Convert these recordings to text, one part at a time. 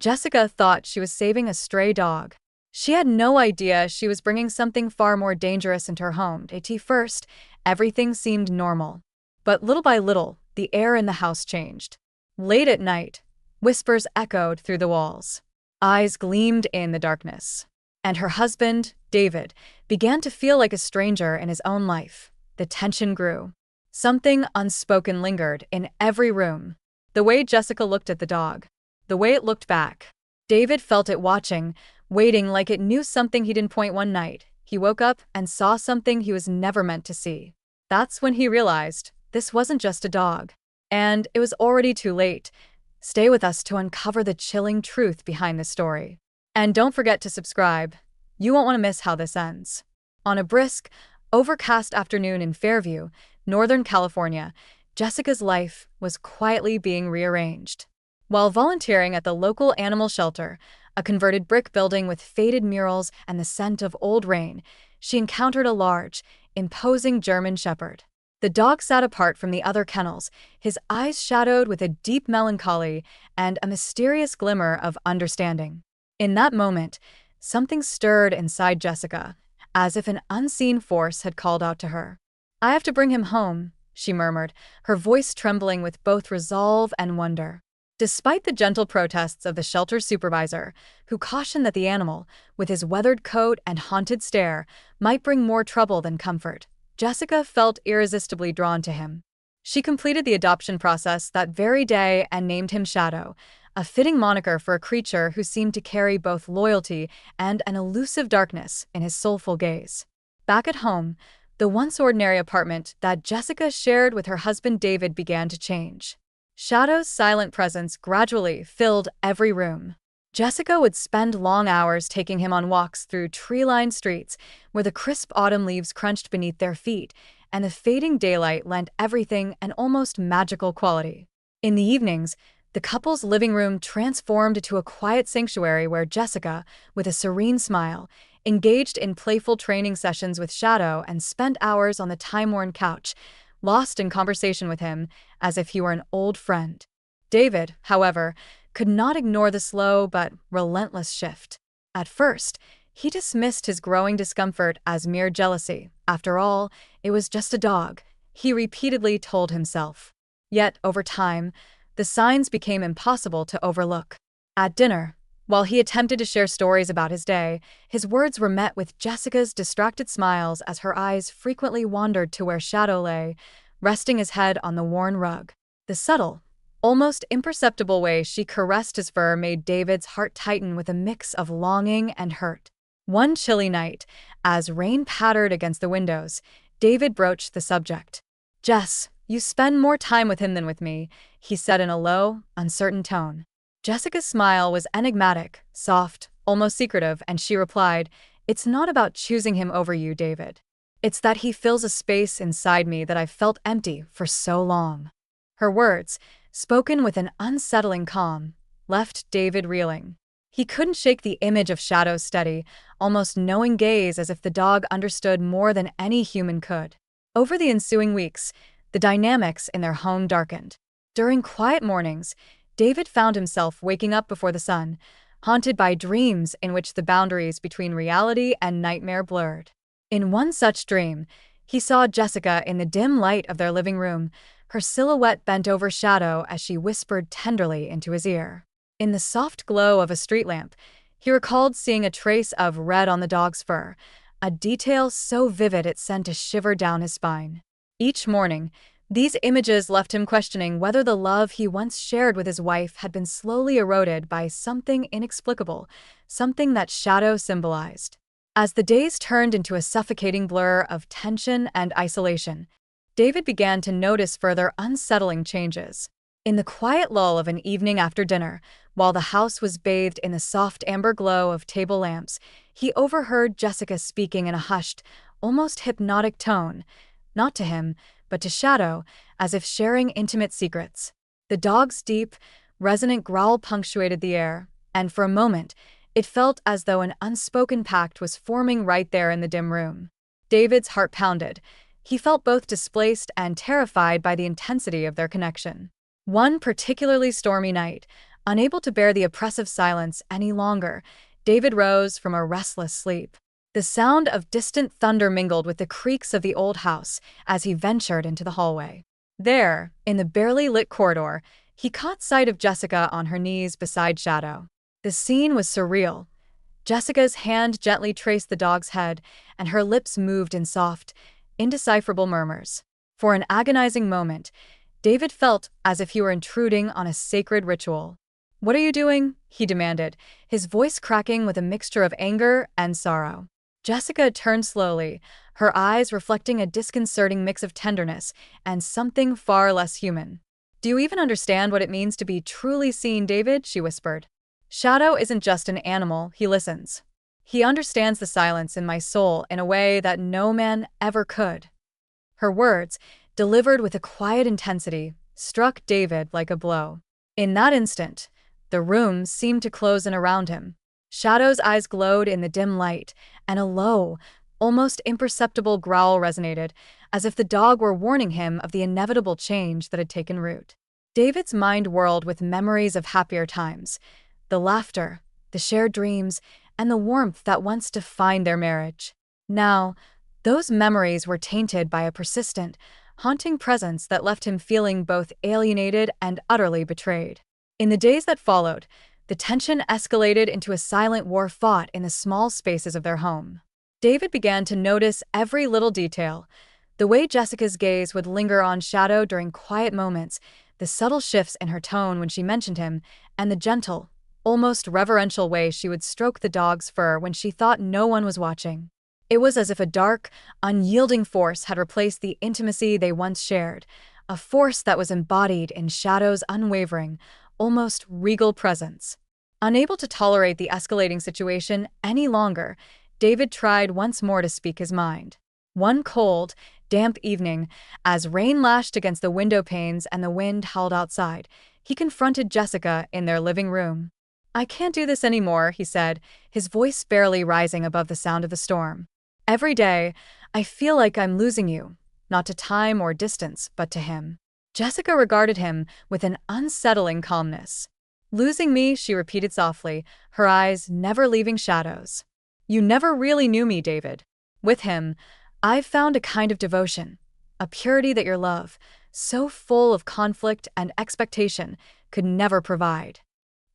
Jessica thought she was saving a stray dog. She had no idea she was bringing something far more dangerous into her home. At first, everything seemed normal. But little by little, the air in the house changed. Late at night, whispers echoed through the walls. Eyes gleamed in the darkness. And her husband, David, began to feel like a stranger in his own life. The tension grew. Something unspoken lingered in every room. The way Jessica looked at the dog. The way it looked back. David felt it watching, waiting like it knew something he didn't. One night, he woke up and saw something he was never meant to see. That's when he realized this wasn't just a dog. And it was already too late. Stay with us to uncover the chilling truth behind the story. And don't forget to subscribe. You won't want to miss how this ends. On a brisk, overcast afternoon in Fairview, Northern California, Jessica's life was quietly being rearranged. While volunteering at the local animal shelter, a converted brick building with faded murals and the scent of old rain, she encountered a large, imposing German shepherd. The dog sat apart from the other kennels, his eyes shadowed with a deep melancholy and a mysterious glimmer of understanding. In that moment, something stirred inside Jessica, as if an unseen force had called out to her. "I have to bring him home," she murmured, her voice trembling with both resolve and wonder. Despite the gentle protests of the shelter supervisor, who cautioned that the animal, with his weathered coat and haunted stare, might bring more trouble than comfort, Jessica felt irresistibly drawn to him. She completed the adoption process that very day and named him Shadow, a fitting moniker for a creature who seemed to carry both loyalty and an elusive darkness in his soulful gaze. Back at home, the once ordinary apartment that Jessica shared with her husband David began to change. Shadow's silent presence gradually filled every room. Jessica would spend long hours taking him on walks through tree-lined streets where the crisp autumn leaves crunched beneath their feet and the fading daylight lent everything an almost magical quality. In the evenings, the couple's living room transformed into a quiet sanctuary where Jessica, with a serene smile, engaged in playful training sessions with Shadow and spent hours on the time-worn couch, lost in conversation with him as if he were an old friend. David, however, could not ignore the slow but relentless shift. At first, he dismissed his growing discomfort as mere jealousy. After all, it was just a dog, he repeatedly told himself. Yet, over time, the signs became impossible to overlook. At dinner, while he attempted to share stories about his day, his words were met with Jessica's distracted smiles as her eyes frequently wandered to where Shadow lay, resting his head on the worn rug. The subtle, almost imperceptible way she caressed his fur made David's heart tighten with a mix of longing and hurt. One chilly night, as rain pattered against the windows, David broached the subject. "Jess, you spend more time with him than with me," he said in a low, uncertain tone. Jessica's smile was enigmatic, soft, almost secretive, and she replied, "It's not about choosing him over you, David. It's that he fills a space inside me that I've felt empty for so long." Her words, spoken with an unsettling calm, left David reeling. He couldn't shake the image of Shadow's steady, almost knowing gaze as if the dog understood more than any human could. Over the ensuing weeks, the dynamics in their home darkened. During quiet mornings, David found himself waking up before the sun, haunted by dreams in which the boundaries between reality and nightmare blurred. In one such dream, he saw Jessica in the dim light of their living room, her silhouette bent over Shadow as she whispered tenderly into his ear. In the soft glow of a street lamp, he recalled seeing a trace of red on the dog's fur, a detail so vivid it sent a shiver down his spine. Each morning, these images left him questioning whether the love he once shared with his wife had been slowly eroded by something inexplicable, something that Shadow symbolized. As the days turned into a suffocating blur of tension and isolation, David began to notice further unsettling changes. In the quiet lull of an evening after dinner, while the house was bathed in the soft amber glow of table lamps, he overheard Jessica speaking in a hushed, almost hypnotic tone, not to him, but to Shadow, as if sharing intimate secrets. The dog's deep, resonant growl punctuated the air, and for a moment, it felt as though an unspoken pact was forming right there in the dim room. David's heart pounded. He felt both displaced and terrified by the intensity of their connection. One particularly stormy night, Unable to bear the oppressive silence any longer, David rose from a restless sleep. The sound of distant thunder mingled with the creaks of the old house as he ventured into the hallway. There, in the barely lit corridor, he caught sight of Jessica on her knees beside Shadow. The scene was surreal. Jessica's hand gently traced the dog's head, and her lips moved in soft, indecipherable murmurs. For an agonizing moment, David felt as if he were intruding on a sacred ritual. "What are you doing?" he demanded, his voice cracking with a mixture of anger and sorrow. Jessica turned slowly, her eyes reflecting a disconcerting mix of tenderness and something far less human. "Do you even understand what it means to be truly seen, David?" she whispered. "Shadow isn't just an animal, he listens. He understands the silence in my soul in a way that no man ever could." Her words, delivered with a quiet intensity, struck David like a blow. In that instant, the room seemed to close in around him. Shadow's eyes glowed in the dim light, and a low, almost imperceptible growl resonated, as if the dog were warning him of the inevitable change that had taken root. David's mind whirled with memories of happier times, the laughter, the shared dreams, and the warmth that once defined their marriage. Now, those memories were tainted by a persistent, haunting presence that left him feeling both alienated and utterly betrayed. In the days that followed, the tension escalated into a silent war fought in the small spaces of their home. David began to notice every little detail: the way Jessica's gaze would linger on Shadow during quiet moments, the subtle shifts in her tone when she mentioned him, and the gentle, almost reverential way she would stroke the dog's fur when she thought no one was watching. It was as if a dark, unyielding force had replaced the intimacy they once shared, a force that was embodied in Shadow's unwavering, almost regal presence. Unable to tolerate the escalating situation any longer, David tried once more to speak his mind. One cold, damp evening, as rain lashed against the window panes and the wind howled outside, he confronted Jessica in their living room. "I can't do this anymore," he said, his voice barely rising above the sound of the storm. "Every day, I feel like I'm losing you, not to time or distance, but to him." Jessica regarded him with an unsettling calmness. "Losing me," she repeated softly, her eyes never leaving Shadow's. "You never really knew me, David. With him, I've found a kind of devotion, a purity that your love, so full of conflict and expectation, could never provide."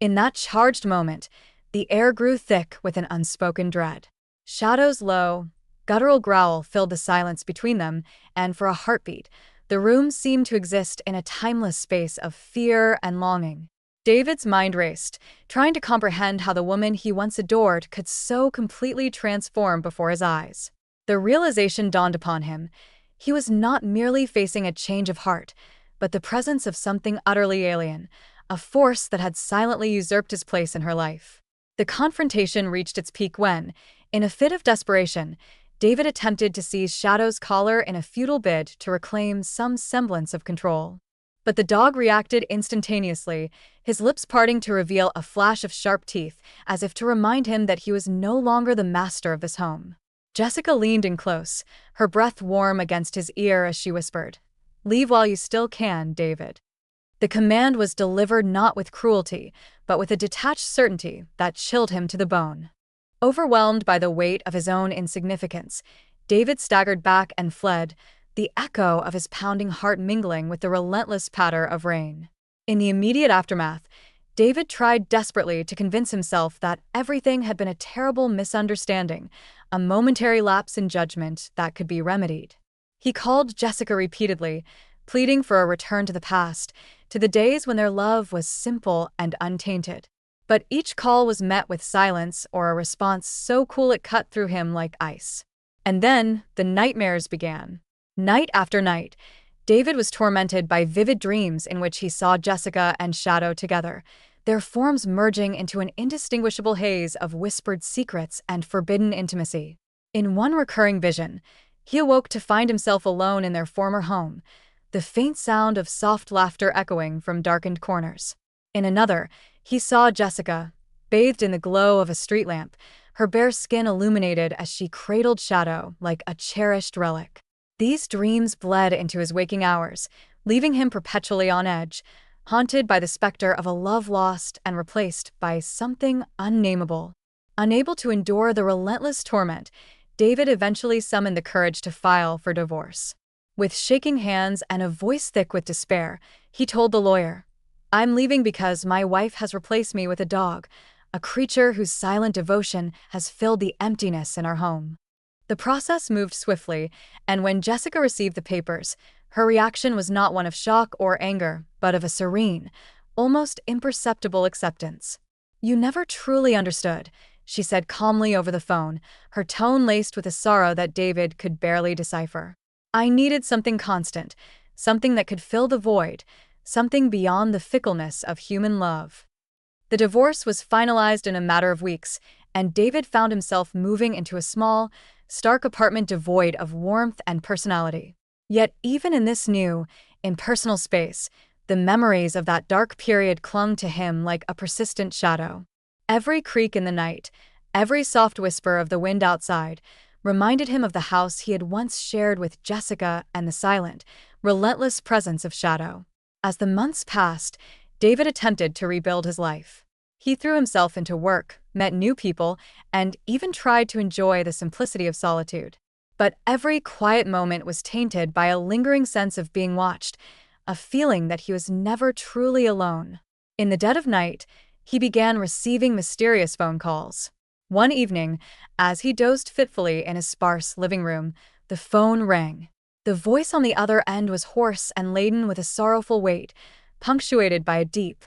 In that charged moment, the air grew thick with an unspoken dread. Shadow's low, guttural growl filled the silence between them, and for a heartbeat, the room seemed to exist in a timeless space of fear and longing. David's mind raced, trying to comprehend how the woman he once adored could so completely transform before his eyes. The realization dawned upon him: he was not merely facing a change of heart, but the presence of something utterly alien, a force that had silently usurped his place in her life. The confrontation reached its peak when, in a fit of desperation, David attempted to seize Shadow's collar in a futile bid to reclaim some semblance of control. But the dog reacted instantaneously, his lips parting to reveal a flash of sharp teeth, as if to remind him that he was no longer the master of this home. Jessica leaned in close, her breath warm against his ear as she whispered, "Leave while you still can, David." The command was delivered not with cruelty, but with a detached certainty that chilled him to the bone. Overwhelmed by the weight of his own insignificance, David staggered back and fled, the echo of his pounding heart mingling with the relentless patter of rain. In the immediate aftermath, David tried desperately to convince himself that everything had been a terrible misunderstanding, a momentary lapse in judgment that could be remedied. He called Jessica repeatedly, pleading for a return to the past, to the days when their love was simple and untainted. But each call was met with silence or a response so cool it cut through him like ice. And then the nightmares began. Night after night, David was tormented by vivid dreams in which he saw Jessica and Shadow together, their forms merging into an indistinguishable haze of whispered secrets and forbidden intimacy. In one recurring vision, he awoke to find himself alone in their former home, the faint sound of soft laughter echoing from darkened corners. In another, he saw Jessica, bathed in the glow of a street lamp, her bare skin illuminated as she cradled Shadow like a cherished relic. These dreams bled into his waking hours, leaving him perpetually on edge, haunted by the specter of a love lost and replaced by something unnameable. Unable to endure the relentless torment, David eventually summoned the courage to file for divorce. With shaking hands and a voice thick with despair, he told the lawyer, "I'm leaving because my wife has replaced me with a dog, a creature whose silent devotion has filled the emptiness in our home." The process moved swiftly, and when Jessica received the papers, her reaction was not one of shock or anger, but of a serene, almost imperceptible acceptance. "You never truly understood," she said calmly over the phone, her tone laced with a sorrow that David could barely decipher. "I needed something constant, something that could fill the void, something beyond the fickleness of human love." The divorce was finalized in a matter of weeks, and David found himself moving into a small, stark apartment devoid of warmth and personality. Yet even in this new, impersonal space, the memories of that dark period clung to him like a persistent shadow. Every creak in the night, every soft whisper of the wind outside, reminded him of the house he had once shared with Jessica and the silent, relentless presence of shadow. As the months passed, David attempted to rebuild his life. He threw himself into work, met new people, and even tried to enjoy the simplicity of solitude. But every quiet moment was tainted by a lingering sense of being watched, a feeling that he was never truly alone. In the dead of night, he began receiving mysterious phone calls. One evening, as he dozed fitfully in his sparse living room, the phone rang. The voice on the other end was hoarse and laden with a sorrowful weight, punctuated by a deep,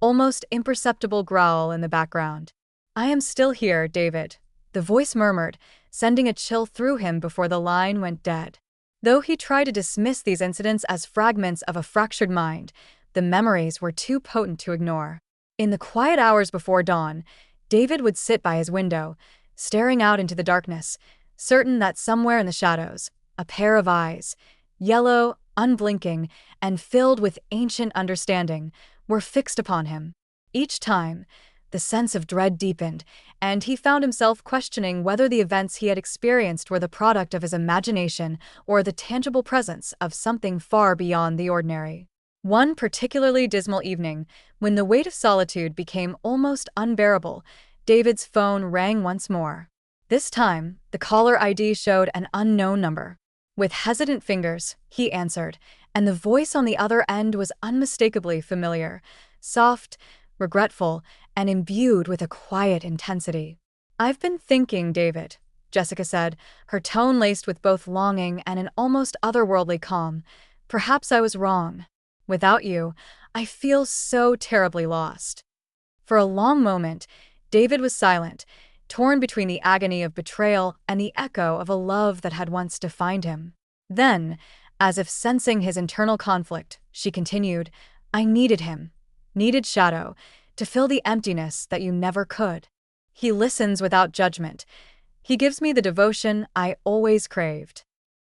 almost imperceptible growl in the background. "I am still here, David," the voice murmured, sending a chill through him before the line went dead. Though he tried to dismiss these incidents as fragments of a fractured mind, the memories were too potent to ignore. In the quiet hours before dawn, David would sit by his window, staring out into the darkness, certain that somewhere in the shadows, a pair of eyes, yellow, unblinking, and filled with ancient understanding, were fixed upon him. Each time, the sense of dread deepened, and he found himself questioning whether the events he had experienced were the product of his imagination or the tangible presence of something far beyond the ordinary. One particularly dismal evening, when the weight of solitude became almost unbearable, David's phone rang once more. This time, the caller ID showed an unknown number. With hesitant fingers, he answered, and the voice on the other end was unmistakably familiar, soft, regretful, and imbued with a quiet intensity. "I've been thinking, David," Jessica said, her tone laced with both longing and an almost otherworldly calm. "Perhaps I was wrong. Without you, I feel so terribly lost." For a long moment, David was silent, torn between the agony of betrayal and the echo of a love that had once defined him. Then, as if sensing his internal conflict, she continued, "I needed him, needed shadow, to fill the emptiness that you never could. He listens without judgment. He gives me the devotion I always craved."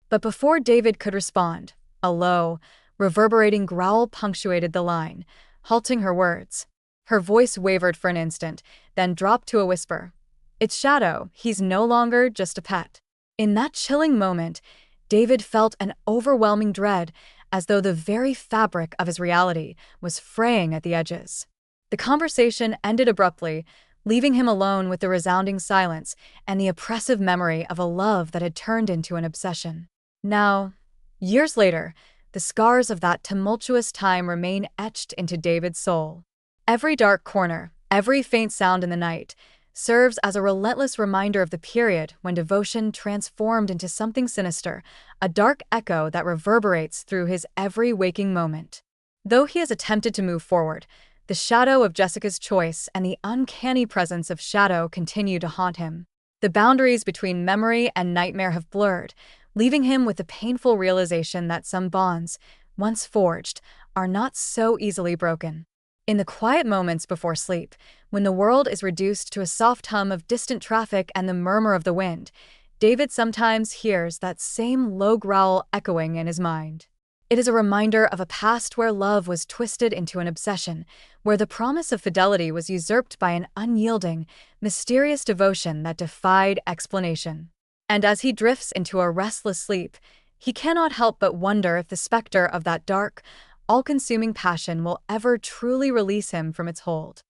But before David could respond, a low, reverberating growl punctuated the line, halting her words. Her voice wavered for an instant, then dropped to a whisper. "It's Shadow. He's no longer just a pet." In that chilling moment, David felt an overwhelming dread, as though the very fabric of his reality was fraying at the edges. The conversation ended abruptly, leaving him alone with the resounding silence and the oppressive memory of a love that had turned into an obsession. Now, years later, the scars of that tumultuous time remain etched into David's soul. Every dark corner, every faint sound in the night, serves as a relentless reminder of the period when devotion transformed into something sinister, a dark echo that reverberates through his every waking moment. Though he has attempted to move forward, the shadow of Jessica's choice and the uncanny presence of Shadow continue to haunt him. The boundaries between memory and nightmare have blurred, leaving him with the painful realization that some bonds, once forged, are not so easily broken. In the quiet moments before sleep, when the world is reduced to a soft hum of distant traffic and the murmur of the wind, David sometimes hears that same low growl echoing in his mind. It is a reminder of a past where love was twisted into an obsession, where the promise of fidelity was usurped by an unyielding, mysterious devotion that defied explanation. And as he drifts into a restless sleep, he cannot help but wonder if the specter of that dark, all-consuming passion will ever truly release him from its hold.